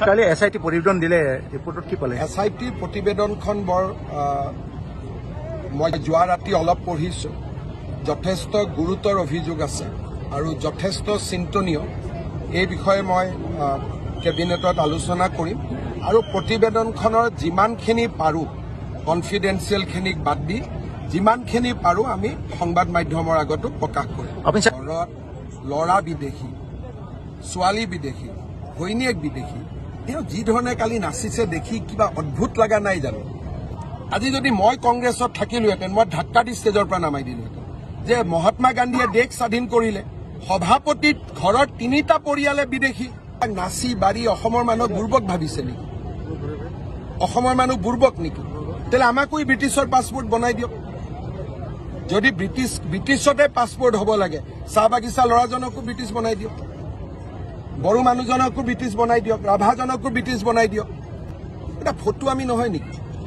কালি SIT প্ৰতিবেদন দিলে ৰিপৰ্টত কি পালে? SIT প্ৰতিবেদনখন বৰ মই যোৱা ৰাতি অলপ পঢ়িছো। যথেষ্ট গুৰুতৰ অভিযোগ আছে আৰু যথেষ্ট চিন্তনীয়। এই বিষয়ে মই কেবিনেটত আলোচনা কৰিম আৰু প্ৰতিবেদনখনৰ যিমানখিনি পাৰোঁ কনফিডেন্সিয়েলখিনিক বাদ দি যিমানখিনি পাৰোঁ আমি সংবাদ মাধ্যমৰ আগতো প্ৰকাশ কৰিম। ল'ৰা বিদেশী, ছোৱালী বিদেশী, ঘৈণীয়েক বিদেশী, তেওঁ যি ধৰণে কালি নাচিছে দেখি কিবা অদ্ভুত লগা নাই জানো? আজি যদি মই কংগ্ৰেছত থাকিলোহেঁতেন মই ধাক্কা দি ষ্টেজৰ পৰা নামাই দিলোহেঁতেন যে মহাত্মা গান্ধীয়ে দেশ স্বাধীন কৰিলে, সভাপতিত ঘৰৰ 3টা পৰিয়ালে বিদেশী। নাচি বাঢ়ি অসমৰ মানুহ বুৰ্বক ভাবিছে নেকি? অসমৰ মানুহ বুৰ্বক নেকি? তেলে আমাকো ব্ৰিটিছৰ পাছপোৰ্ট বনাই দিয়ক। যদি ব্ৰিটিছতে পাছপোৰ্ট হ'ব লাগে, চাহ বাগিচা ল'ৰাজনকো ব্ৰিটিছ বনাই দিয়ক, বড়ো মানুহজনকো ব্ৰিটিছ বনাই দিয়ক, ৰাভাজনকো ব্ৰিটিছ বনাই দিয়ক। এটা ফটো আমি নহয় নেকি?